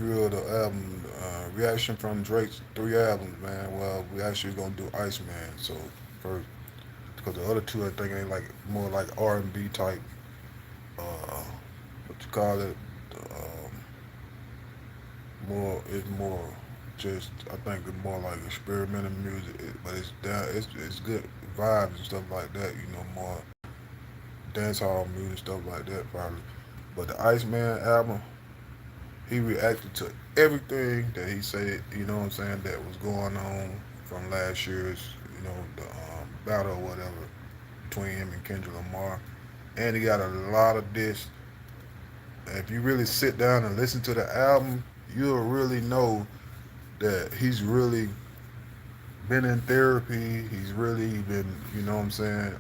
review of the album, reaction from Drake's three albums, man. Well, we actually gonna do Iceman. So first, because the other two I think they like more like R&B type. Uh, what you call it? More it's more just I think it's more like experimental music, but it's down. It's good vibes and stuff like that. You know, more dance hall music stuff like that probably. But the Iceman album, he reacted to everything that he said, you know what I'm saying, that was going on from last year's, you know, the battle or whatever between him and Kendrick Lamar. And he got a lot of this. If you really sit down and listen to the album, you'll really know that he's really been in therapy. He's really been, you know what I'm saying,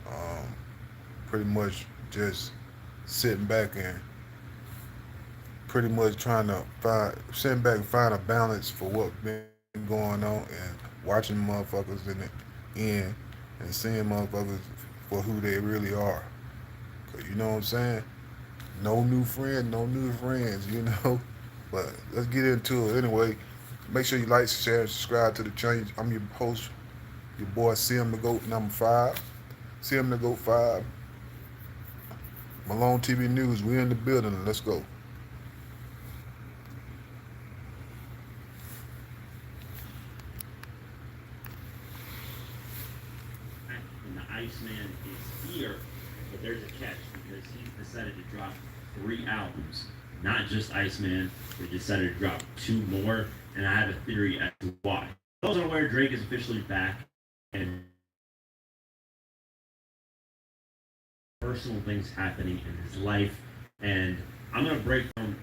pretty much just sitting back and pretty much trying to find, sitting back and find a balance for what's been going on and watching motherfuckers in the end and seeing motherfuckers for who they really are. 'Cause you know what I'm saying? No new friends, no new friends, you know? But let's get into it. Anyway, make sure you like, share, and subscribe to the channel. I'm your host, your boy CM the Goat number 5. CM the Goat 5. Malone TV News. We in the building. Let's go. And the Iceman is here, but there's a catch because he's decided to drop 3 albums. Not just Iceman, but he decided to drop 2 more, and I have a theory as to why. Those are where Drake is officially back, and personal things happening in his life, and I'm gonna break down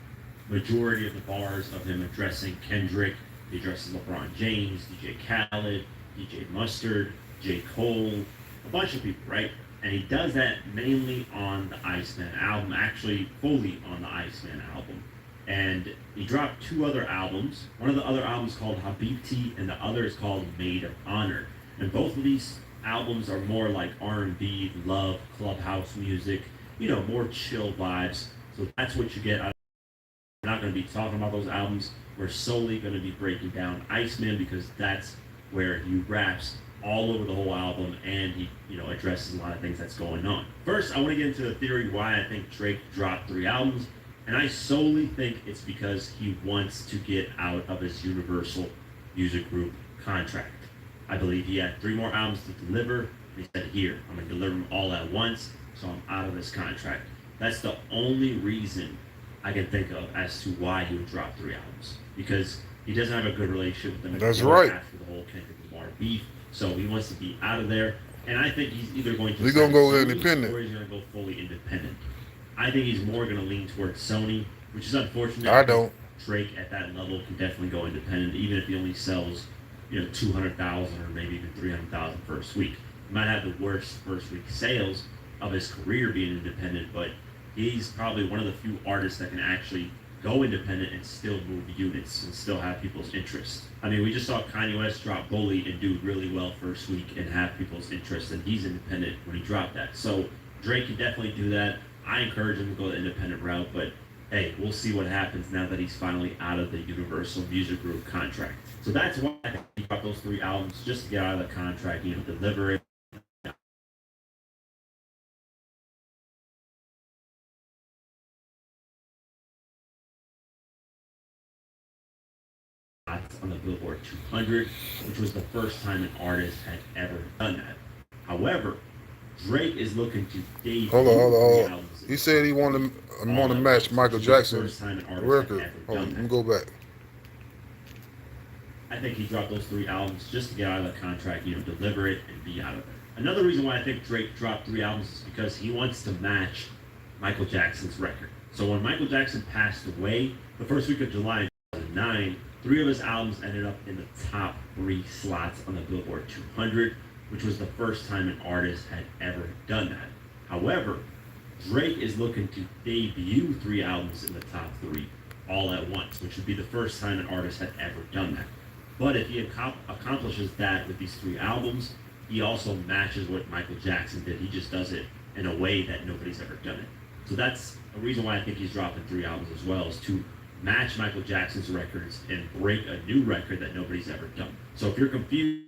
majority of the bars of him addressing Kendrick. He addresses LeBron James, DJ Khaled, DJ Mustard, J. Cole, a bunch of people, right? And he does that mainly on the Iceman album, actually fully on the Iceman album. And he dropped 2 other albums. One of the other albums called Habibti, and the other is called Maid of Honor. And both of these albums are more like R&B, love, clubhouse music, more chill vibes. So that's what you get. We're not going to be talking about those albums. We're solely going to be breaking down Iceman because that's where he raps all over the whole album and he, addresses a lot of things that's going on. First, I want to get into the theory why I think Drake dropped 3 albums, and I solely think it's because he wants to get out of his Universal Music Group contract. I believe he had 3 more albums to deliver, and he said, "Here, I'm going to deliver them all at once, so I'm out of this contract." That's the only reason I can think of as to why he would drop 3 albums, because he doesn't have a good relationship with them That's anymore right. after the whole Kendrick Lamar beef. So he wants to be out of there, and I think he's either going to We gonna sign go Sony independent. or he's going to go fully independent. I think he's more going to lean towards Sony, which is unfortunate I because don't. Drake at that level can definitely go independent, even if he only sells, 200,000 or maybe even 300,000 first week. He might have the worst first week sales of his career being independent, but he's probably one of the few artists that can actually go independent and still move units and still have people's interest. I mean, we just saw Kanye West drop Bully and do really well first week and have people's interest, and he's independent when he dropped that. So Drake can definitely do that. I encourage him to go the independent route, but hey, we'll see what happens now that he's finally out of the Universal Music Group contract. So that's why I think he dropped those 3 albums, just to get out of the contract, deliver it on the Billboard 200, which was the first time an artist had ever done that. However, Drake is looking to Hold on, debut hold on, three hold on. albums in He the said top he three want all to at match once, which Michael would be the Jackson's first time an artist had record. ever Hold on, done let me that. go back. I think he dropped those 3 albums just to get out of the contract, deliver it and be out of it. Another reason why I think Drake dropped 3 albums is because he wants to match Michael Jackson's record. So when Michael Jackson passed away, the first week of July in 2009, 3 of his albums ended up in the top 3 slots on the Billboard 200, which was the first time an artist had ever done that. However, Drake is looking to debut 3 albums in the top 3 all at once, which would be the first time an artist had ever done that. But if he accomplishes that with these 3 albums, he also matches what Michael Jackson did. He just does it in a way that nobody's ever done it. So that's a reason why I think he's dropping 3 albums as well, is to match Michael Jackson's records and break a new record that nobody's ever done. So if you're confused,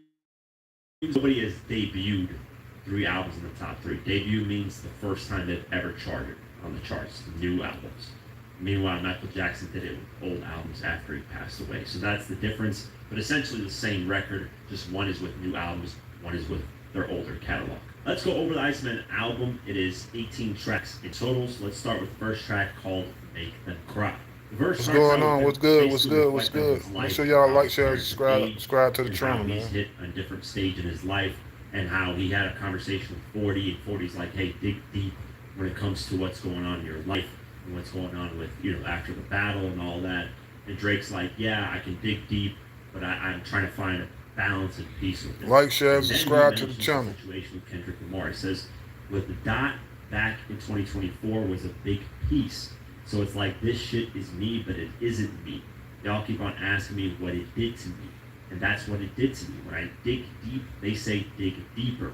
nobody has debuted 3 albums in the top 3. Debut means the first time they've ever charted on the charts, new albums. Meanwhile, Michael Jackson did it with old albums after he passed away. So that's the difference, but essentially the same record, just one is with new albums, one is with their older catalog. Let's go over the Iceman album. It is 18 tracks in total. So let's start with the first track called Make Them Cry. What's going on? What's good? What's good? What's good? Make sure y'all like, share, subscribe to the channel, man. He's hit a different stage in his life, and how he had a conversation with 40, and 40's like, hey, dig deep when it comes to what's going on in your life and what's going on with, after the battle and all that. And Drake's like, yeah, I can dig deep, but I'm trying to find a balance and peace with it. Like, share, subscribe to the channel. Situation with Kendrick Lamar. He says, with the dot back in 2024 was a big piece. So it's like, this shit is me, but it isn't me. Y'all keep on asking me what it did to me. And that's what it did to me. When I dig deep, they say dig deeper.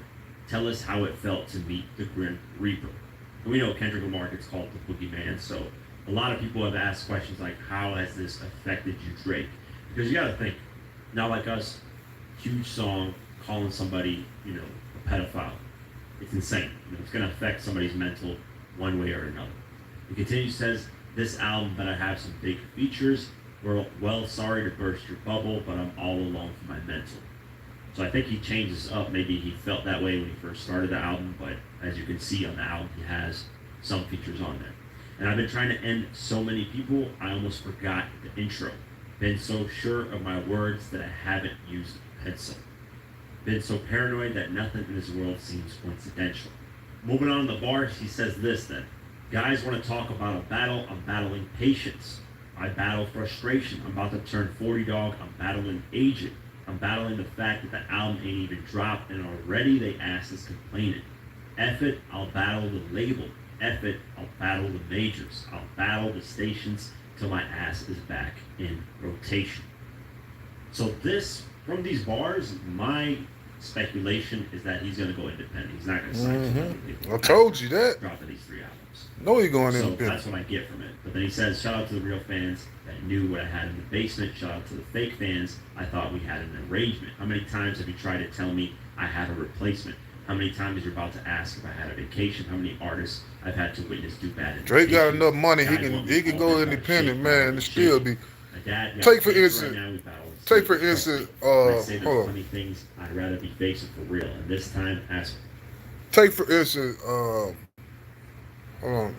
Tell us how it felt to meet the Grim Reaper. And we know Kendrick Lamar gets called the Boogeyman, so a lot of people have asked questions like, how has this affected you, Drake? Because you gotta think, not like us, huge song, calling somebody, a pedophile. It's insane. It's gonna affect somebody's mental one way or another. He continues, says, this album better have some big features. We're well sorry to burst your bubble, but I'm all alone for my mental. So I think he changes up. Maybe he felt that way when he first started the album, but as you can see on the album, he has some features on there. And I've been trying to end so many people, I almost forgot the intro. Been so sure of my words that I haven't used a pencil. Been so paranoid that nothing in this world seems coincidental. Moving on to the bars, he says this then. Guys want to talk about a battle, I'm battling patience. I battle frustration. I'm about to turn 40, dog. I'm battling aging. I'm battling the fact that the album ain't even dropped, and already they ass is complaining. F it, I'll battle the label. F it, I'll battle the majors. I'll battle the stations till my ass is back in rotation. So this, from these bars, my speculation is that he's going to go independent. He's not going to sign I told you that. Drop these 3 albums. No, he's going so independent. That's what I get from it. But then he says, shout out to the real fans that knew what I had in the basement. Shout out to the fake fans. I thought we had an arrangement. How many times have you tried to tell me I had a replacement? How many times you're about to ask if I had a vacation? How many artists I've had to witness do bad? Drake got enough money. He can go independent, man, and still be. Take for instance. Hold on. Things I'd rather be facing for real. And this time, ask. Take for instance. Hold on.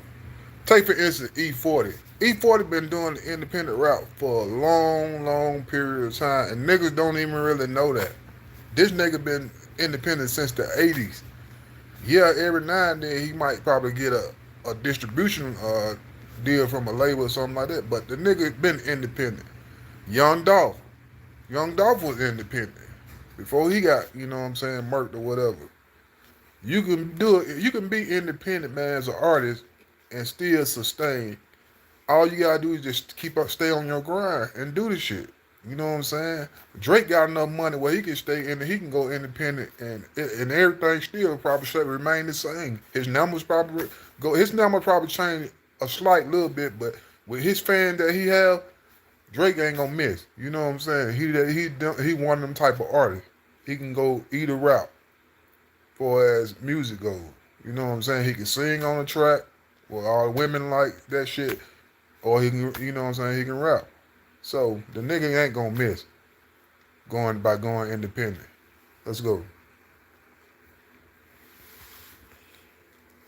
Take for instance E40. E40 been doing the independent route for a long period of time, and niggas don't even really know that. This nigga been independent since the 80s. Yeah, every now and then he might probably get a distribution deal from a label or something like that, but the nigga been independent. Young Dolph was independent before he got, murked or whatever. You can do it. You can be independent, man, as an artist and still sustain. All you gotta do is just stay on your grind and do the shit. You know what I'm saying? Drake got enough money where he can stay in, he can go independent, and everything still probably should remain the same. His numbers probably change a slight little bit, but with his fan that he have, Drake ain't gonna miss. You know what I'm saying? He one of them type of artists. He can go either route for as music goes. You know what I'm saying? He can sing on a track where all the women like that shit, or he can, he can rap. So the nigga ain't gonna miss going independent. Let's go.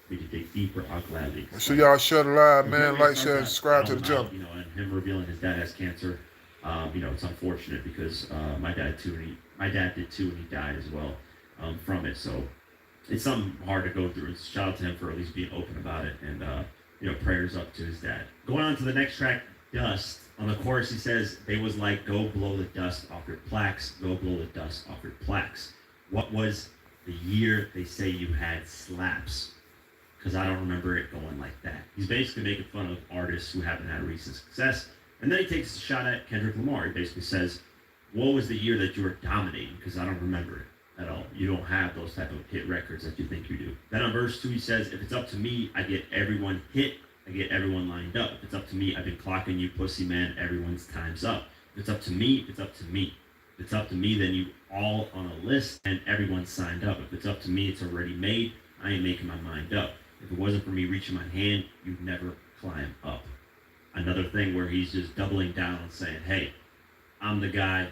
We can dig deeper, I'll gladly. So y'all share the live, man. Like, share, and subscribe to the channel. And him revealing his dad has cancer. It's unfortunate because my dad did too, and he died as well from it. So it's something hard to go through. Shout out to him for at least being open about it, and prayers up to his dad. Going on to the next track, Dust. On the chorus, he says, they was like, go blow the dust off your plaques, go blow the dust off your plaques. What was the year they say you had slaps? Because I don't remember it going like that. He's basically making fun of artists who haven't had recent success. And then he takes a shot at Kendrick Lamar. He basically says, what was the year that you were dominating? Because I don't remember it at all. You don't have those type of hit records that you think you do. Then on verse 2, he says, if it's up to me, I get everyone hit I get everyone lined up. If it's up to me, I've been clocking you, pussy man. Everyone's time's up. If it's up to me, it's up to me. If it's up to me, then you all on a list and everyone's signed up. If it's up to me, it's already made. I ain't making my mind up. If it wasn't for me reaching my hand, you'd never climb up. Another thing where he's just doubling down and saying, hey, I'm the guy.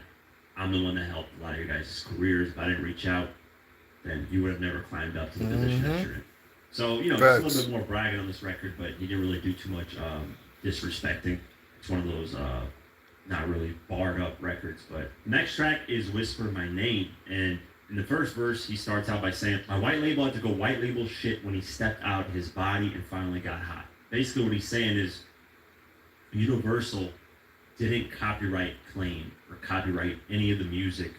I'm the one that helped a lot of your guys' careers. If I didn't reach out, then you would have never climbed up to the position that you're in. So, just a little bit more bragging on this record, but he didn't really do too much disrespecting. It's one of those not really barred up records. But the next track is Whisper My Name. And in the first verse, he starts out by saying, my white label had to go white label shit when he stepped out of his body and finally got hot. Basically what he's saying is Universal didn't copyright claim or copyright any of the music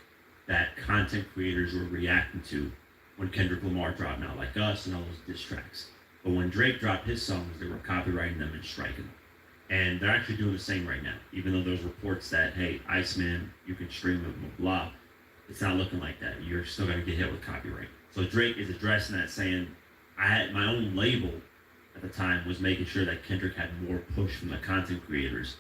that content creators were reacting to when Kendrick Lamar dropped Not Like Us and all those diss tracks. But when Drake dropped his songs, they were copywriting them and striking them. And they're actually doing the same right now. Even though there's reports that, hey, Iceman, you can stream it, blah, blah. It's not looking like that. You're still going to get hit with copyright. So Drake is addressing that, saying, I had my own label at the time was making sure that Kendrick had more push from the content creators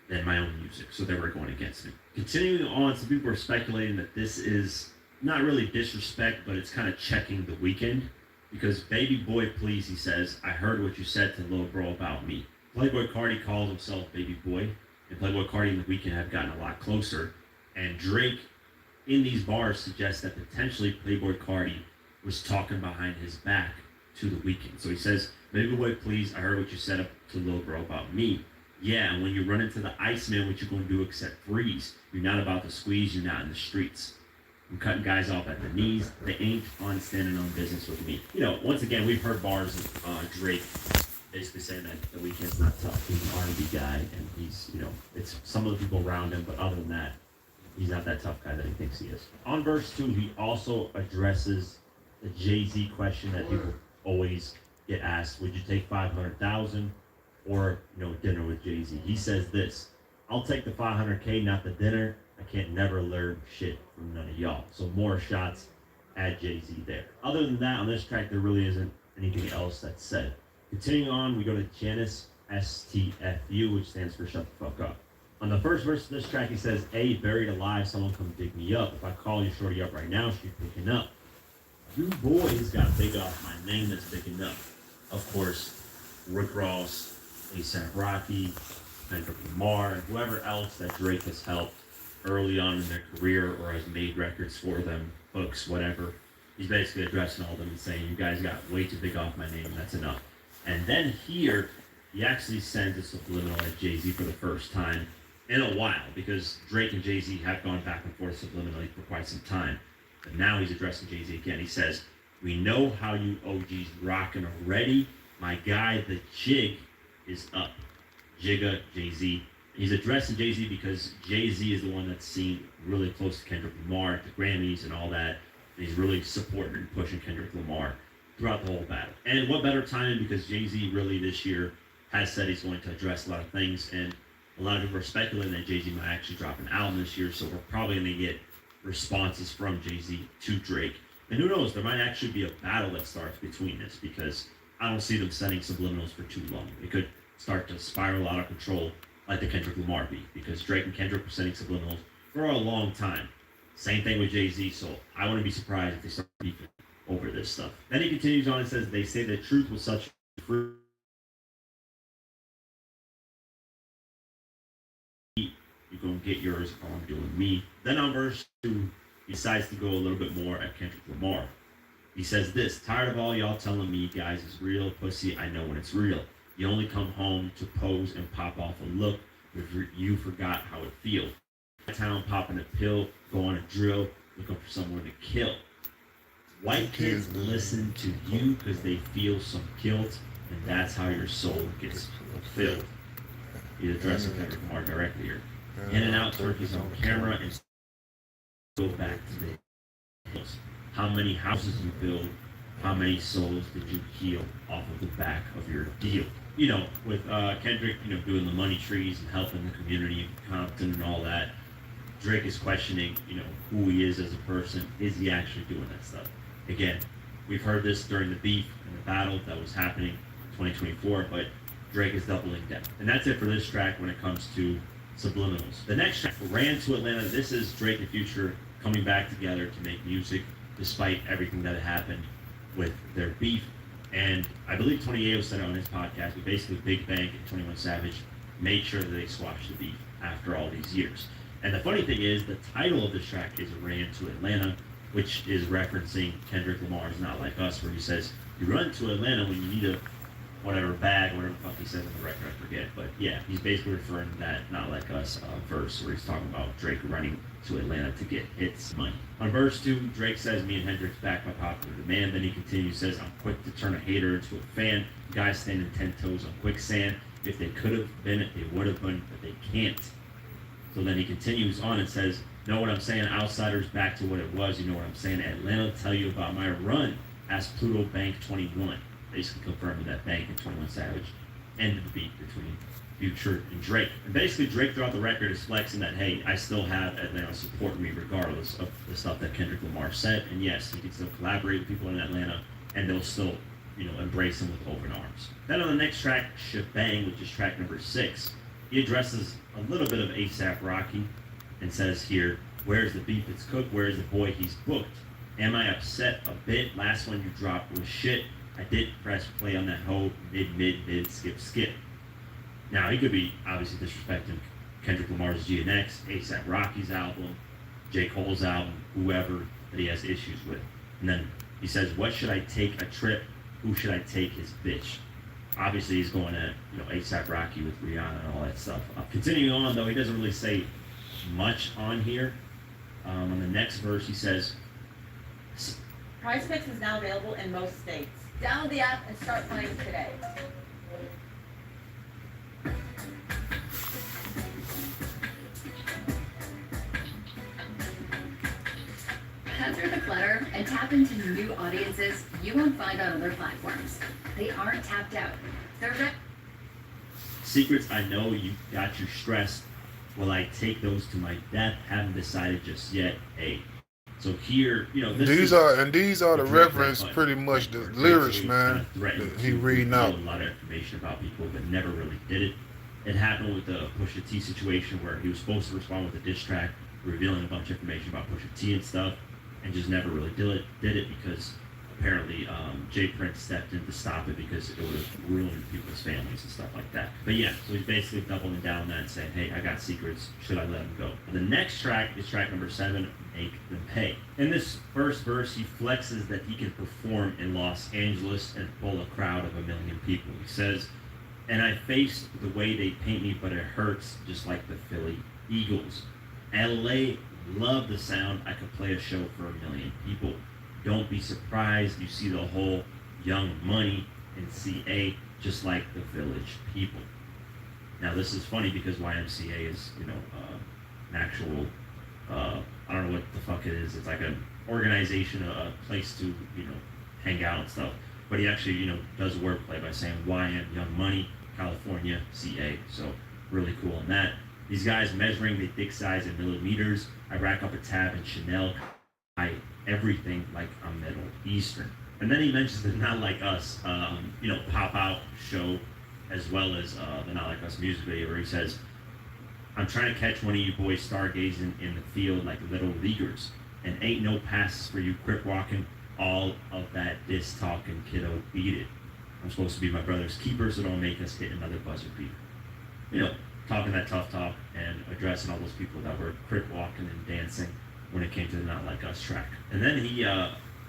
than my own music. So they were going against me. Continuing on, some people are speculating that this is not really disrespect, but it's kind of checking The Weeknd. Because Baby Boy Please, he says, I heard what you said to Lil Bro about me. Playboy Carti calls himself Baby Boy, and Playboy Carti and The Weeknd have gotten a lot closer. And Drake, in these bars, suggests that potentially Playboy Carti was talking behind his back to The Weeknd. So he says, Baby Boy Please, I heard what you said up to Lil Bro about me. Yeah, and when you run into the Iceman, what you gonna do except freeze? You're not about to squeeze, you're not in the streets. I'm cutting guys off at the knees. They ain't on standing on business with me. Once again, we've heard bars of Drake basically saying that The Weeknd's not tough. He's an R&B guy, and he's, it's some of the people around him, but other than that, he's not that tough guy that he thinks he is. On verse 2, he also addresses the Jay-Z question that people always get asked. Would you take $500,000 or, dinner with Jay-Z? He says this, I'll take the $500K, not the dinner. I can't never learn shit from none of y'all. So more shots at Jay-Z there. Other than that, on this track, there really isn't anything else that's said. Continuing on, we go to Janice STFU, which stands for Shut the Fuck Up. On the first verse of this track, he says, hey, buried alive, someone come dig me up. If I call you shorty up right now, she's picking up. You boys got big off my name that's picking up. Of course, Rick Ross, A$AP Rocky, Kendrick Lamar, and whoever else that Drake has helped early on in their career or has made records for them, books, whatever. He's basically addressing all of them and saying, you guys got way too big off my name, that's enough. And then here, he actually sends a subliminal at Jay-Z for the first time in a while, because Drake and Jay-Z have gone back and forth subliminally for quite some time. But now he's addressing Jay-Z again. He says, we know how you OGs rocking already. My guy, the jig, is up. Jigga, Jay-Z. He's addressing Jay-Z because Jay-Z is the one that's seen really close to Kendrick Lamar at the Grammys and all that. And he's really supporting and pushing Kendrick Lamar throughout the whole battle. And what better timing, because Jay-Z really this year has said he's going to address a lot of things. And a lot of people are speculating that Jay-Z might actually drop an album this year. So we're probably going to get responses from Jay-Z to Drake. And who knows, there might actually be a battle that starts between this, because I don't see them sending subliminals for too long. It could start to spiral out of control like the Kendrick Lamar beat, because Drake and Kendrick were sending subliminals for a long time. Same thing with Jay-Z, so I wouldn't be surprised if they start beefing over this stuff. Then he continues on and says, they say the truth was such free. You're going to get yours while I'm doing me. Then on verse 2, he decides to go a little bit more at Kendrick Lamar. He says this, tired of all y'all telling me guys is real, pussy, I know when it's real. You only come home to pose and pop off a look, but you forgot how it feels. Town popping a pill, go on a drill, looking for someone to kill. White kids listen to you because they feel some guilt, and that's how your soul gets fulfilled. He's addressing Kendrick Lamar directly here. In and out turkeys on camera and go back to the hills. How many houses you build, how many souls did you heal off of the back of your deal? With Kendrick, doing the money trees and helping the community in Compton and all that, Drake is questioning, who he is as a person. Is he actually doing that stuff? Again, we've heard this during the beef and the battle that was happening in 2024, but Drake is doubling down. And that's it for this track when it comes to subliminals. The next track, Ran to Atlanta. This is Drake and Future coming back together to make music despite everything that had happened with their beef. And I believe Tony Ayo said it on his podcast, but basically Big Bang and 21 Savage made sure that they squashed the beef after all these years. And the funny thing is, the title of this track is Ran to Atlanta, which is referencing Kendrick Lamar's Not Like Us, where he says, you run to Atlanta when you need a whatever bag, whatever the fuck he says on the record, I forget. But yeah, he's basically referring to that Not Like Us verse where he's talking about Drake running to Atlanta to get hits money. On verse 2, Drake says, me and Hendrix back by popular demand. Then he continues, says, I'm quick to turn a hater into a fan. Guys standing 10 toes on quicksand. If they could have been it, they would have been, but they can't. So then he continues on and says, know what I'm saying? Outsiders back to what it was. You know what I'm saying? Atlanta, tell you about my run. Ask Pluto Bank 21. Basically confirming that Bank and 21 Savage ended the beat between Future and Drake. And basically Drake throughout the record is flexing that, hey, I still have Atlanta supporting me regardless of the stuff that Kendrick Lamar said. And yes, he can still collaborate with people in Atlanta and they'll still, embrace him with open arms. Then on the next track, Shebang, which is track number 6, he addresses a little bit of A$AP Rocky and says here, where's the beef that's cooked? Where's the boy he's booked? Am I upset a bit? Last one you dropped was shit. I did press play on that whole mid, skip. Now, he could be obviously disrespecting Kendrick Lamar's GNX, A$AP Rocky's album, J. Cole's album, whoever that he has issues with. And then he says, what should I take a trip? Who should I take his bitch? Obviously, he's going at, A$AP Rocky with Rihanna and all that stuff. Continuing on, though, he doesn't really say much on here. On the next verse, he says, Prize Picks is now available in most states. Download the app and start playing today. Cut through the clutter and tap into new audiences you won't find on other platforms. They aren't tapped out. They're secrets I know you got you stressed. Will I take those to my death? Haven't decided just yet. Hey. So here, these are the reference, pretty much the lyrics, man. He reading out a lot of information about people, but never really did it. It happened with the Pusha T situation where he was supposed to respond with a diss track, revealing a bunch of information about Pusha T and stuff, and just never really did it because apparently Jay Prince stepped in to stop it because it would have ruined people's families and stuff like that. But yeah, so he's basically doubling down on that and saying, hey, I got secrets. Should I let them go? And the next track is track number 7, Make Them Pay. In this first verse, he flexes that he can perform in Los Angeles and pull a crowd of 1 million people. He says, and I faced the way they paint me, but it hurts just like the Philly Eagles. LA love the sound. I could play a show for 1 million people. Don't be surprised you see the whole Young Money in CA, just like the Village People. Now this is funny because YMCA is, an actual, I don't know what the fuck it is. It's like an organization, a place to, hang out and stuff. But he actually, does wordplay by saying YM, Young Money, California, CA. So really cool on that. These guys measuring the dick size in millimeters. I rack up a tab in Chanel. Everything like I'm Middle Eastern. And then he mentions the Not Like Us, pop out show, as well as the Not Like Us music video where he says, I'm trying to catch one of you boys stargazing in the field like little leaguers, and ain't no passes for you crip walking, all of that diss talking, kiddo, beat it. I'm supposed to be my brother's keeper, so don't make us hit another buzzer beater. Talking that tough talk and addressing all those people that were crip walking and dancing when it came to the Not Like Us track. And then he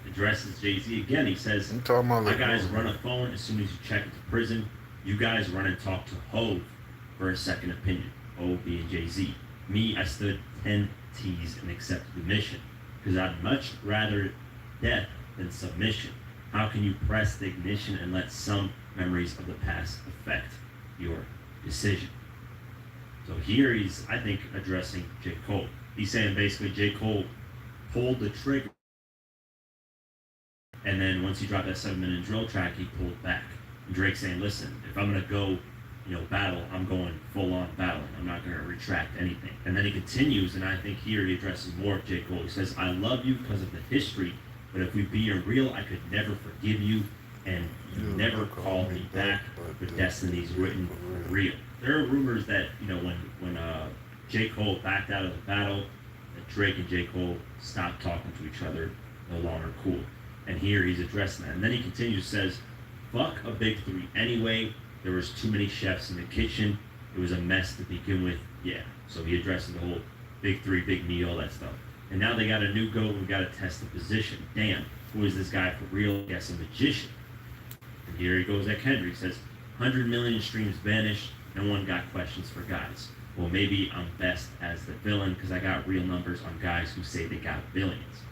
addresses Jay-Z again. He says, my guys run a phone as soon as you check into prison. You guys run and talk to Hov for a second opinion. Hov being Jay-Z. Me, I stood 10 T's and accepted the mission. Because I'd much rather death than submission. How can you press the ignition and let some memories of the past affect your decision? So here he's, I think, addressing J. Cole. He's saying basically J. Cole pulled the trigger, and then once he dropped that 7-minute drill track, he pulled back. And Drake's saying, listen, if I'm gonna go, battle, I'm going full on battling. I'm not gonna retract anything. And then he continues, and I think here he addresses more of J. Cole. He says, I love you because of the history, but if we being real, I could never forgive you. and you You never call called me me back, back, but but destiny's written for for real. There are rumors that, when J. Cole backed out of the battle, that Drake and J. Cole stopped talking to each other, no longer cool. And here he's addressing that. And then he continues, says, fuck a big three anyway. There was too many chefs in the kitchen. It was a mess to begin with. Yeah. So he addresses the whole big three, big me, all that stuff. And now they got a new go. We got to test the position. Damn, who is this guy for real? Guess a magician. And here he goes at Kendrick. He says, 100 million streams vanished. No one got questions for guys. Well, maybe I'm best as the villain because I got real numbers on guys who say they got billions.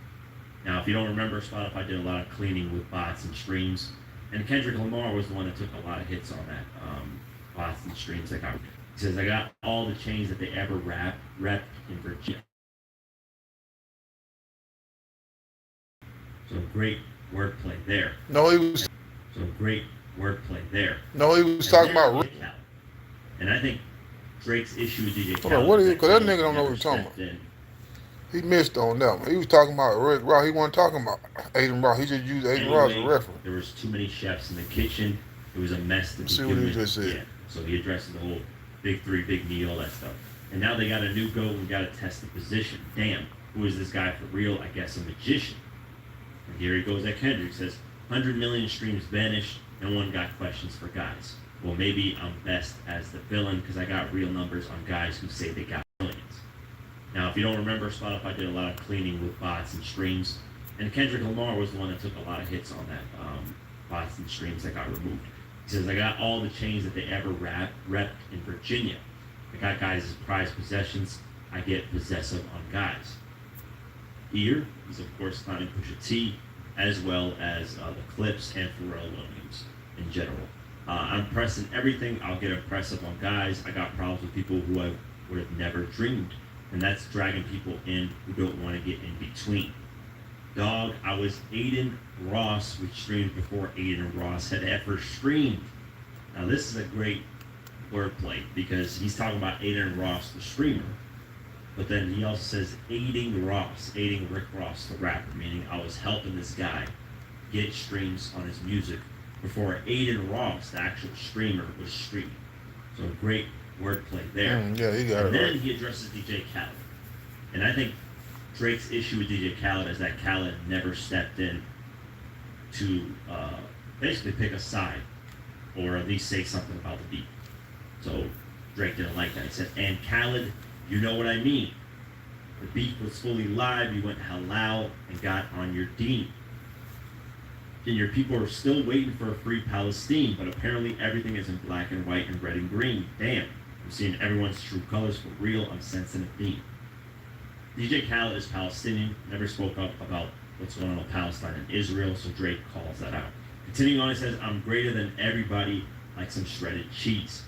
Now, if you don't remember, Spotify did a lot of cleaning with bots and streams. And Kendrick Lamar was the one that took a lot of hits on that, bots and streams. He says, I got all the chains that they ever repped in Virginia. So great wordplay there. No, he was. So great wordplay there. No, he was And talking then about. DJ Khaled. And I think Drake's issue with DJ Hold Khaled on, what is is it? 'Cause that Khaled nigga don't know what never he's talking stepped in. He missed on that one. He was talking about Rick Ross. He wasn't talking about Aiden Ross. He just used Aiden Ross as a Anyway, reference. there was too many chefs in the kitchen. It was a mess to Let's see begin what he with. just said. Yeah. So he addresses the whole big three, big me, all that stuff. And now they got a new go. We got to test the position. Damn, who is this guy for real? I guess a magician. And here he goes at Kendrick. He says, 100 million streams vanished. No one got questions for guys. Well, maybe I'm best as the villain because I got real numbers on guys who say they got billions. Now, if you don't remember, Spotify did a lot of cleaning with bots and streams. And Kendrick Lamar was the one that took a lot of hits on that, bots and streams that got removed. He says, I got all the chains that they ever repped in Virginia. I got guys as prized possessions. I get possessive on guys. Here, he's of course clowning Pusha T, as well as the Clips and Pharrell Williams in general. I'm pressing everything. I'll get impressive on guys. I got problems with people who I would have never dreamed. And that's dragging people in who don't want to get in between. Dog, I was Aiden Ross, which streamed before Aiden Ross had ever streamed. Now this is a great wordplay because he's talking about Aiden Ross, the streamer. But then he also says aiding Rick Ross, the rapper, meaning I was helping this guy get streams on his music before Aiden Ross, the actual streamer, was streaming. So great wordplay there. Yeah, he got And it then right. he addresses DJ Khaled. And I think Drake's issue with DJ Khaled is that Khaled never stepped in to basically pick a side or at least say something about the beat. So Drake didn't like that. He said, and Khaled, you know what I mean. The beat was fully live, you went halal and got on your deen. And your people are still waiting for a free Palestine, but apparently everything is in black and white and red and green. Damn, I'm seeing everyone's true colors for real, I'm sensing a theme. DJ Khaled is Palestinian, never spoke up about what's going on with Palestine and Israel, so Drake calls that out. Continuing on, he says, I'm greater than everybody, like some shredded cheese.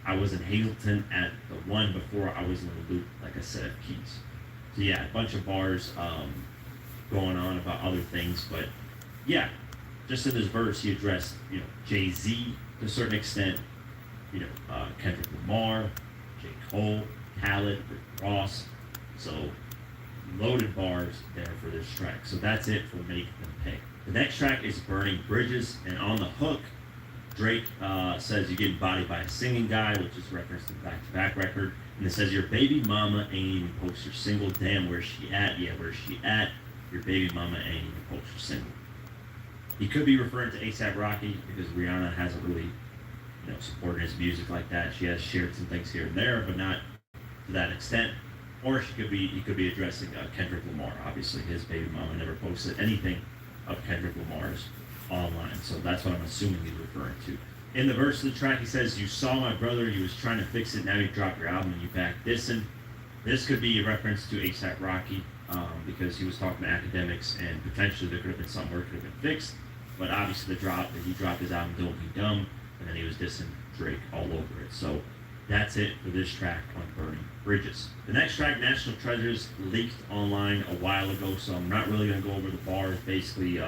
I was in Hazleton at the one before I was in the loop, like a set of keys. So yeah, a bunch of bars going on about other things, but yeah, just in this verse, he addressed, Jay-Z to a certain extent, Kendrick Lamar, J. Cole, Khaled, Rick Ross. So loaded bars there for this track. So that's it for Make Them Pay. The next track is Burning Bridges, and on the hook, Drake says you're getting bodied by a singing guy, which is referenced to the back-to-back record. And it says your baby mama ain't even post her single. Damn, where's she at? Yeah, where's she at? Your baby mama ain't even post her single. He could be referring to A$AP Rocky because Rihanna hasn't really, supported his music like that. She has shared some things here and there, but not to that extent. Or he could be addressing Kendrick Lamar. Obviously, his baby mama never posted anything of Kendrick Lamar's online, so that's what I'm assuming he's referring to. In the verse of the track, he says, "You saw my brother, you was trying to fix it. Now you drop your album and you back dissing." This could be a reference to A$AP Rocky because he was talking to academics, and potentially there could have been something where it could have been fixed. But obviously, he dropped his album "Don't Be Dumb," and then he was dissing Drake all over it. So that's it for this track on Burning Bridges. The next track, National Treasures, leaked online a while ago, so I'm not really going to go over the bars. Basically,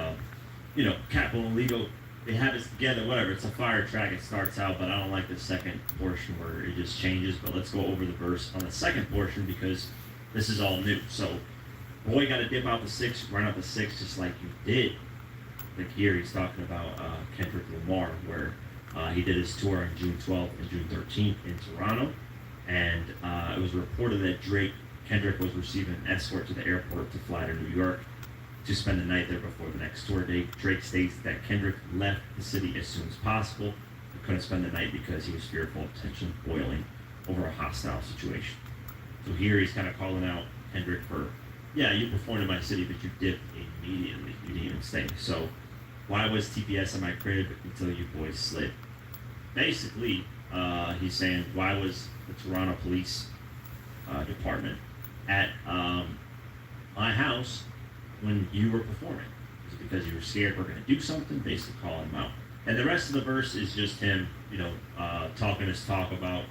Capital and Legal, they have it together, whatever. It's a fire track, it starts out, but I don't like the second portion where it just changes. But let's go over the verse on the second portion because this is all new. So, boy, got to dip out the 6, run out the 6 just like you did. I think here he's talking about Kendrick Lamar, where he did his tour on June 12th and June 13th in Toronto, and it was reported that Kendrick was receiving an escort to the airport to fly to New York to spend the night there before the next tour date. Drake states that Kendrick left the city as soon as possible, but couldn't spend the night because he was fearful of tension boiling over a hostile situation. So here he's kind of calling out Kendrick for, yeah, you performed in my city, but you dipped immediately. You didn't even stay. So why was TPS in my crib until you boys slid? Basically, he's saying, why was the Toronto Police Department at my house when you were performing? Is it because you were scared we're going to do something? Basically calling him out. And the rest of the verse is just him, talking his talk about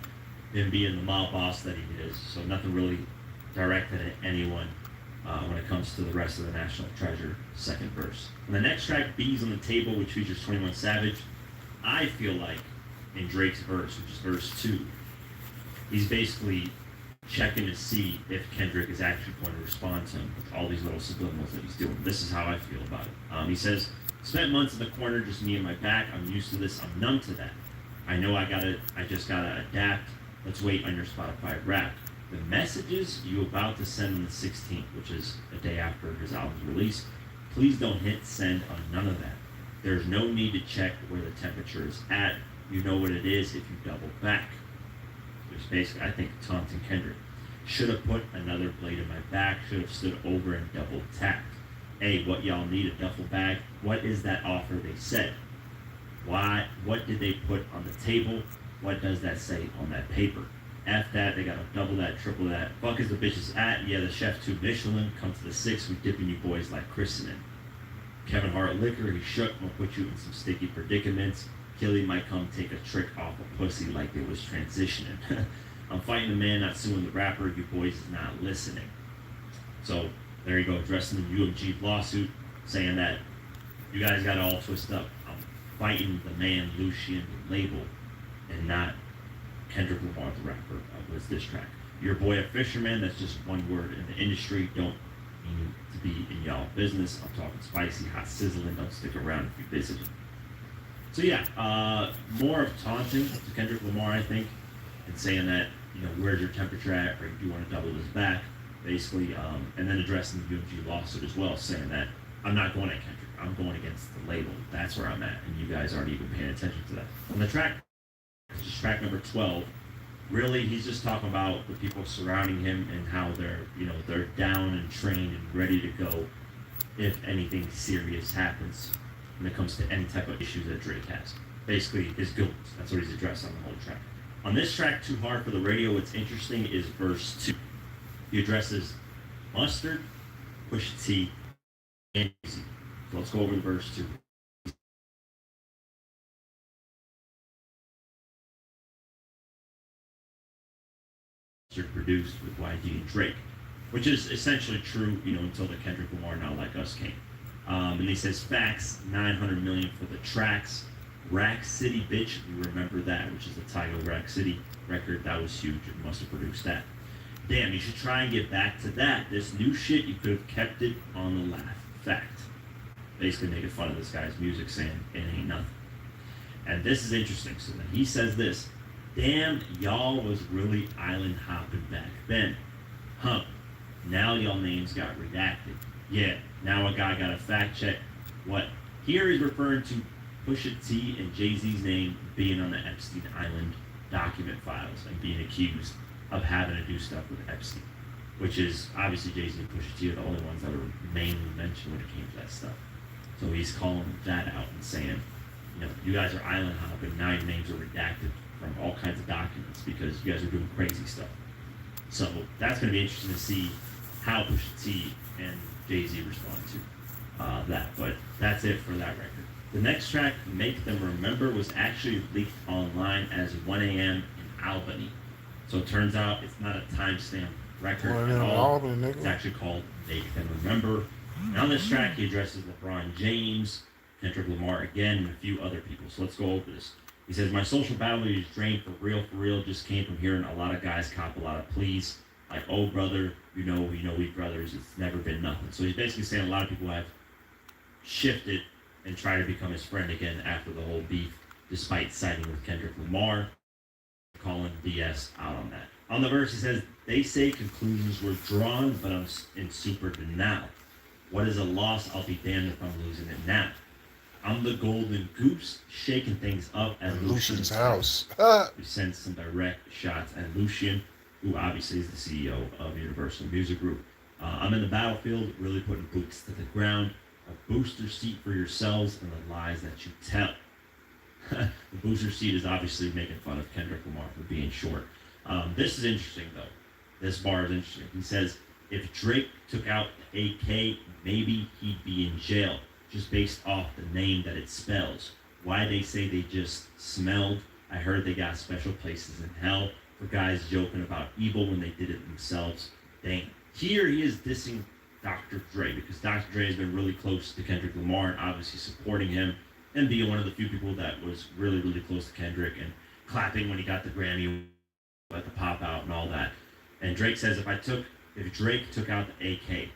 him being the mob boss that he is. So nothing really directed at anyone when it comes to the rest of the National Treasure second verse. And the next track, Bees on the Table, which features 21 Savage, I feel like in Drake's verse, which is verse 2, he's basically checking to see if Kendrick is actually going to respond to him with all these little subliminals that he's doing. This is how I feel about it. He says, spent months in the corner, just me and my back. I'm used to this. I'm numb to that. I know I just gotta adapt. Let's wait on your Spotify rap. The messages you about to send on the 16th, which is a day after his album's release, please don't hit send on none of that. There's no need to check where the temperature is at. You know what it is if you double back. Which basically, I think, taunting Kendrick. Should have put another blade in my back. Should have stood over and double tapped. Hey, what y'all need, a duffel bag? What is that offer they said? Why? What did they put on the table? What does that say on that paper? F that, they gotta double that, triple that. Fuck is the bitches at? Yeah, the chef to Michelin. Come to the 6, we dipping you boys like christening. Kevin Hart liquor, he shook, gonna put you in some sticky predicaments. Killy might come take a trick off a pussy like it was transitioning. I'm fighting the man, not suing the rapper. You boys is not listening. So there you go, addressing the UMG lawsuit, saying that you guys got it all twisted up. I'm fighting the man, Lucian, the label, and not Kendrick Lamar, the rapper, was this track. Your boy a fisherman, that's just one word in the industry. Don't mean to be in y'all business. I'm talking spicy, hot, sizzling. Don't stick around if you visit. So yeah, more of taunting to Kendrick Lamar, I think, and saying that, where's your temperature at, or do you want to double his back, basically, and then addressing the UMG lawsuit as well, saying that I'm not going at Kendrick, I'm going against the label. That's where I'm at, and you guys aren't even paying attention to that. On the track, which is track number 12, really he's just talking about the people surrounding him and how they're down and trained and ready to go if anything serious happens when it comes to any type of issues that Drake has. Basically, his goons. That's what he's addressed on the whole track. On this track, Too Hard for the Radio, what's interesting is verse 2. He addresses Mustard, Pusha T, and Easy. So let's go over to verse 2. Produced with YG and Drake, which is essentially true, until the Kendrick Lamar Not Like Us came. And he says facts, $900 million for the tracks. Rack City Bitch, you remember that, which is the Tygo Rack City record. That was huge. It must have produced that. Damn, you should try and get back to that. This new shit, you could have kept it on the laugh. Fact. Basically making fun of this guy's music, saying it ain't nothing. And this is interesting. So then he says this. Damn, y'all was really island hopping back then. Huh. Now y'all names got redacted. Yeah, now a guy got a fact check. What? Here he's referring to Pusha T and Jay-Z's name being on the Epstein Island document files and being accused of having to do stuff with Epstein. Which is, obviously Jay-Z and Pusha T are the only ones that were mainly mentioned when it came to that stuff. So he's calling that out and saying, you guys are island hopping, now your names are redacted from all kinds of documents because you guys are doing crazy stuff. So that's going to be interesting to see how Pusha T and Jay-Z respond to that. But that's it for that record. The next track, Make Them Remember, was actually leaked online as 1 a.m. in Albany. So it turns out it's not a timestamp record at all. Albany, it's actually called Make Them Remember. And on this track, he addresses LeBron James, Kendrick Lamar again, and a few other people. So let's go over this. He says, my social battery is drained for real, just came from hearing a lot of guys cop a lot of pleas. Like, oh brother, we brothers, it's never been nothing. So he's basically saying a lot of people have shifted and try to become his friend again after the whole beef, despite siding with Kendrick Lamar, calling BS out on that. On the verse, he says, they say conclusions were drawn, but I'm in super denial. What is a loss? I'll be damned if I'm losing it now. I'm the golden goose, shaking things up at Lucian's house. We send some direct shots at Lucian, who obviously is the CEO of Universal Music Group. I'm in the battlefield, really putting boots to the ground. A booster seat for yourselves and the lies that you tell. The booster seat is obviously making fun of Kendrick Lamar for being short. This is interesting, though. This bar is interesting. He says, if Drake took out the AK, maybe he'd be in jail, just based off the name that it spells. Why they say they just smelled? I heard they got special places in hell for guys joking about evil when they did it themselves. Dang. Here he is dissing Dr. Dre, because Dr. Dre has been really close to Kendrick Lamar and obviously supporting him and being one of the few people that was really, really close to Kendrick and clapping when he got the Grammy at the pop out and all that. And Drake says, if Drake took out the AK,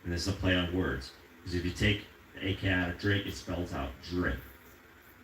and this is a play on words, because if you take the AK out of Drake, it spells out Drake.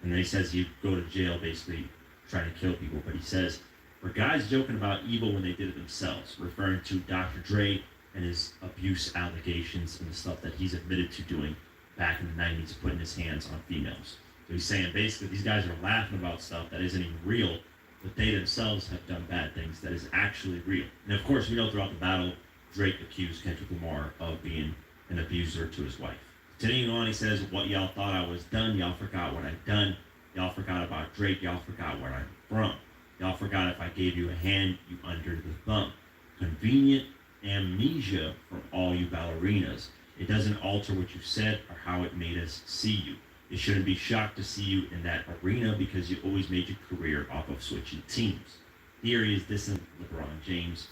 And then he says you go to jail basically trying to kill people. But he says, for guys joking about evil when they did it themselves, referring to Dr. Dre and his abuse allegations and the stuff that he's admitted to doing back in the 90s, putting his hands on females. So he's saying basically these guys are laughing about stuff that isn't even real, but they themselves have done bad things that is actually real. And of course, we know throughout the battle, Drake accused Kendrick Lamar of being an abuser to his wife. Continuing on, he says, what y'all thought I was done, y'all forgot what I've done. Y'all forgot about Drake, y'all forgot where I'm from. Y'all forgot if I gave you a hand, you under the thumb. Convenient amnesia from all you ballerinas. It doesn't alter what you said or how it made us see you. It shouldn't be shocked to see you in that arena because you always made your career off of switching teams. Here he is dissing LeBron James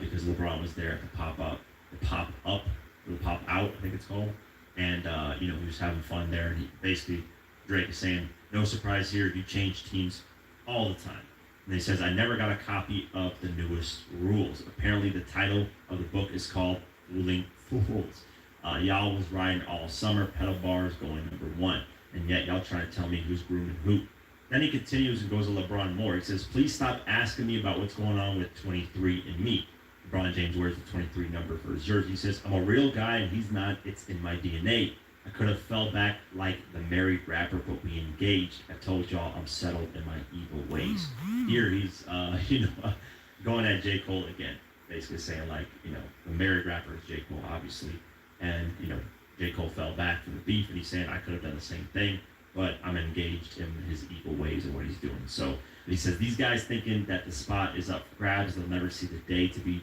because LeBron was there at the pop out, I think it's called. And, he was having fun there. And he basically, Drake is saying, no surprise here, you change teams all the time. And he says, I never got a copy of the newest rules. Apparently the title of the book is called Fooling Fools. Y'all was riding all summer, pedal bars going #1. And yet y'all trying to tell me who's grooming who. Then he continues and goes to LeBron more. He says, please stop asking me about what's going on with 23 and me. LeBron James wears the 23 number for his jersey. He says, I'm a real guy and he's not. It's in my DNA. I could have fell back like the married rapper, but we engaged. I told y'all I'm settled in my evil ways. Here he's, going at J. Cole again, basically saying the married rapper is J. Cole, obviously. And, J. Cole fell back from the beef and he's saying I could have done the same thing, but I'm engaged in his evil ways and what he's doing. So he says, these guys thinking that the spot is up for grabs, they'll never see the day. To be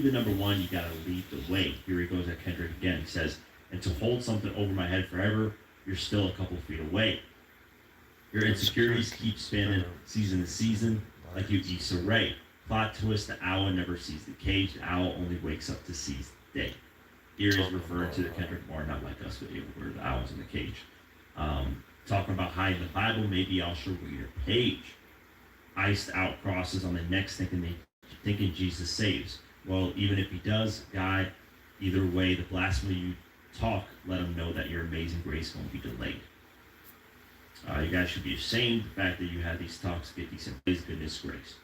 the number one, you gotta lead the way. Here he goes at Kendrick again. He says, and to hold something over my head forever, you're still a couple feet away. Your insecurities keep spinning season to season like you Issa Rae. Plot twist, the owl never sees the cage. The owl only wakes up to seize the day. Here is referring to the Kendrick Lamar Not Like Us video where the owl's in the cage. Talking about hiding the Bible, maybe I'll show you your page. Iced out crosses on the necks thinking Jesus saves. Well, even if he does, guy, either way, the blasphemy you talk, let him know that your amazing grace won't be delayed. You guys should be ashamed the fact that you had these talks get decent praise, goodness, grace.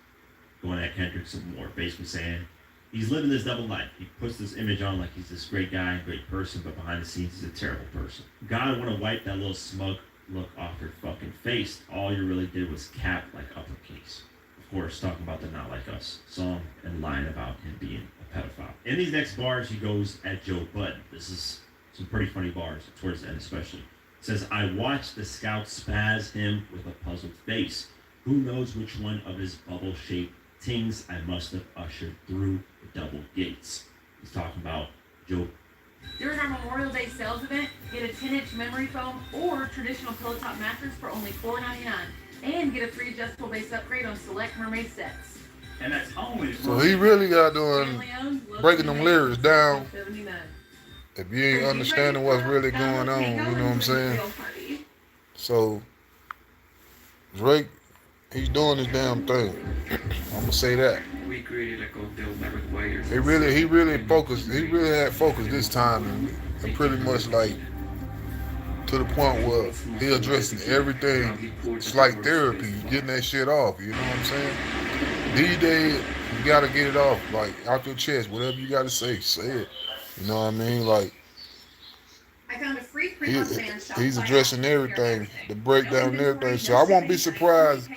Going at Kendrick some more, basically saying he's living this double life. He puts this image on like he's this great guy, great person, but behind the scenes he's a terrible person. God want to wipe that little smug look off your fucking face. All you really did was cap like uppercase. Of course, talking about the Not Like Us song and lying about him being a pedophile. In these next bars, he goes at Joe Budden. This is some pretty funny bars, towards the end especially. It says, I watched the scout spaz him with a puzzled face. Who knows which one of his bubble-shaped things I must have ushered through the double gates. He's talking about Joe. During our Memorial Day sales event, get a 10-inch memory foam or traditional pillow top mattress for only $4.99. And get a free adjustable base upgrade on select mermaid sets. And that's only So he really got doing Family-owned, breaking them lyrics down. $79. If you ain't understanding what's really going on, you know what I'm saying? So Drake, he's doing his damn thing. I'm gonna say that. we created like a Bill Maverick way or He really focused. He really had focus this time, and pretty much like to the point where he addressing everything. It's like therapy. You getting that shit off. You know what I'm saying? These days, you gotta get it off, like out your chest. Whatever you gotta say it. You know what I mean? Like I found a free he, print on Sam's shop. he's addressing everything, the breakdown and everything. So I won't be surprised.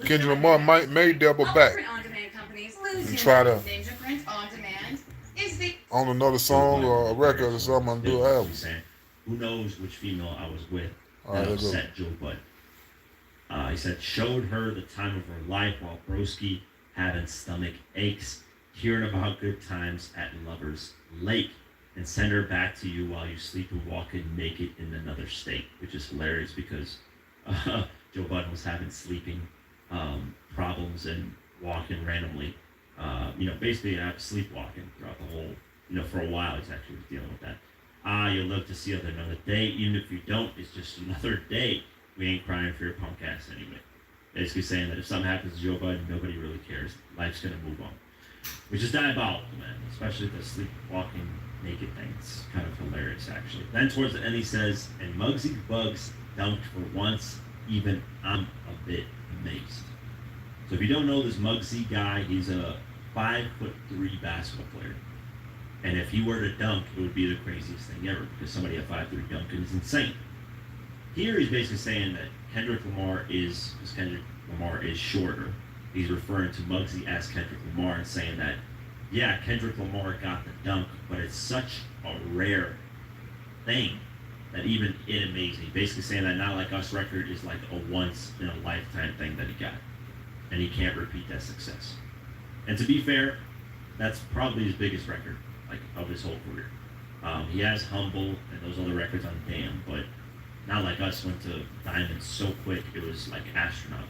Kendrick Lamar may double back and try to Ninja Print on Demand is the on another song or a record or something on do an album. He's saying, who knows which female I was with All right, that let's go. upset Joe Budden. He said, showed her the time of her life while Broski having stomach aches, hearing about good times at Lover's Lake, and send her back to you while you sleep and walking naked in another state, which is hilarious because Joe Budden was having sleeping problems and walking randomly. Basically sleepwalking throughout the whole, for a while he's actually dealing with that. You'll live to see another day. Even if you don't, it's just another day. We ain't crying for your punk ass anyway. Basically saying that if something happens to Joe Budden, nobody really cares. Life's gonna move on. Which is diabolical, man. Especially the sleepwalking naked thing. It's kind of hilarious, actually. Then towards the end he says, and Muggsy Bugs dunked for once, even I'm a bit amazed. So if you don't know this Muggsy guy, he's a 5'3" basketball player. And if he were to dunk, it would be the craziest thing ever because somebody at 5'3" dunking is insane. Here he's basically saying that Kendrick Lamar is shorter. He's referring to Muggsy as Kendrick Lamar and saying that, yeah, Kendrick Lamar got the dunk, but it's such a rare thing that even it amazed me. Basically saying that Not Like Us record is like a once in a lifetime thing that he got. And he can't repeat that success. And to be fair, that's probably his biggest record, like, of his whole career. He has Humble and those other records on Damn, but Not Like Us went to Diamond so quick, it was like astronaut.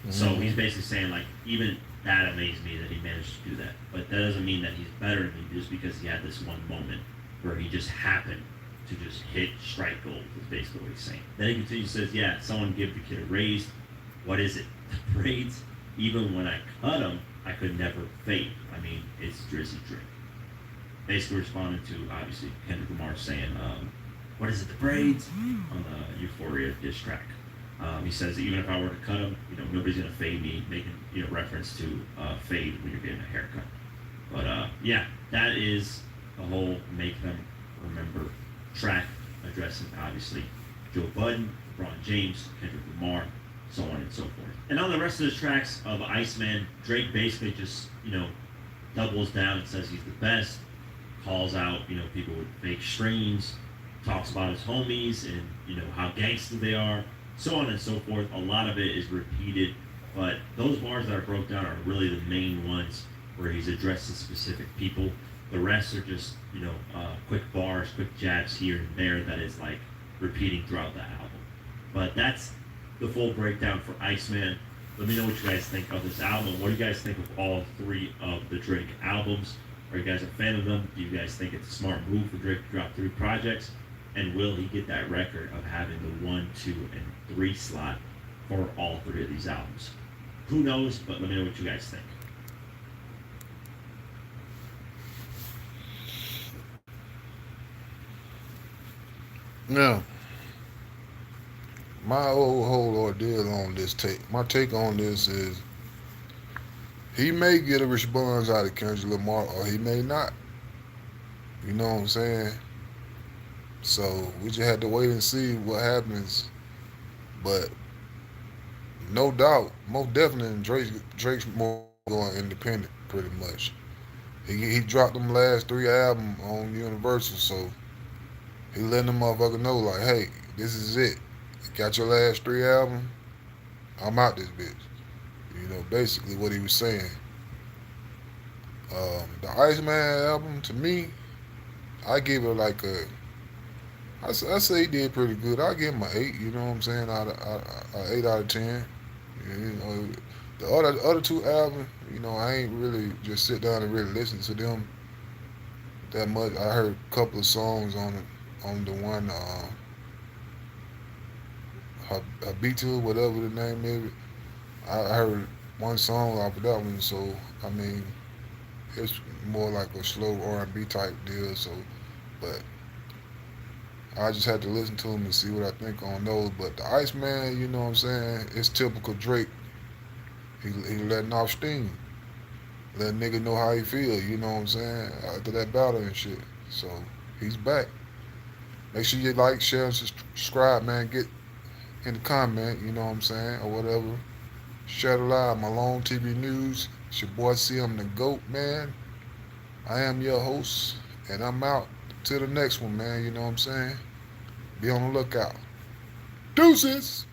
So he's basically saying, like, even that amazed me that he managed to do that. But that doesn't mean that he's better than me just because he had this one moment where he just happened to just hit strike gold, is basically what he's saying. Then he continues, says, yeah, someone give the kid a raise. What is it? The braids? Even when I cut them, I could never fade. I mean, it's Drizzy Drake. Basically responding to, obviously, Kendrick Lamar saying, what is it, the braids? On the Euphoria diss track. He says that even if I were to cut them, nobody's going to fade me, making, reference to fade when you're getting a haircut. But, yeah, that is the whole Make Them Remember track addressing, obviously, Joe Budden, LeBron James, Kendrick Lamar, so on and so forth. And on the rest of the tracks of Iceman, Drake basically just, doubles down and says he's the best, calls out, people with fake streams, talks about his homies and, how gangster they are, so on and so forth. A lot of it is repeated, but those bars that are broke down are really the main ones where he's addressing specific people. The rest are just, quick bars, quick jabs here and there that is like repeating throughout the album. But that's the full breakdown for Iceman. Let me know what you guys think of this album. What do you guys think of all three of the Drake albums? Are you guys a fan of them? Do you guys think it's a smart move for Drake to drop 3 projects? And will he get that record of having the 1, 2, and 3 slot for all 3 of these albums? Who knows, but let me know what you guys think. Now, my whole ordeal on this my take on this is he may get a response out of Kendrick Lamar or he may not. You know what I'm saying? So we just had to wait and see what happens. But no doubt, most definitely Drake's more going independent pretty much. He dropped them last 3 albums on Universal, so he letting them motherfucker know like, hey, this is it. Got your last 3 albums, I'm out this bitch. Basically what he was saying. The Iceman album, to me, I give it like I say he did pretty good. I give him an 8, you know what I'm saying, an 8 out of 10. The other 2 albums, I ain't really just sit down and really listen to them that much. I heard a couple of songs on the one, Habitu, whatever the name is. I heard one song off of that one, so I mean, it's more like a slow R&B type deal. So, but I just had to listen to him and see what I think on those. But the Iceman, you know what I'm saying? It's typical Drake. He letting off steam. Let nigga know how he feel, you know what I'm saying? After that battle and shit. So he's back. Make sure you like, share, and subscribe, man. Get in the comment, you know what I'm saying, or whatever. Share the live, Malone TV News. It's your boy CM the GOAT, man. I am your host, and I'm out. Till the next one, man, you know what I'm saying? Be on the lookout. Deuces!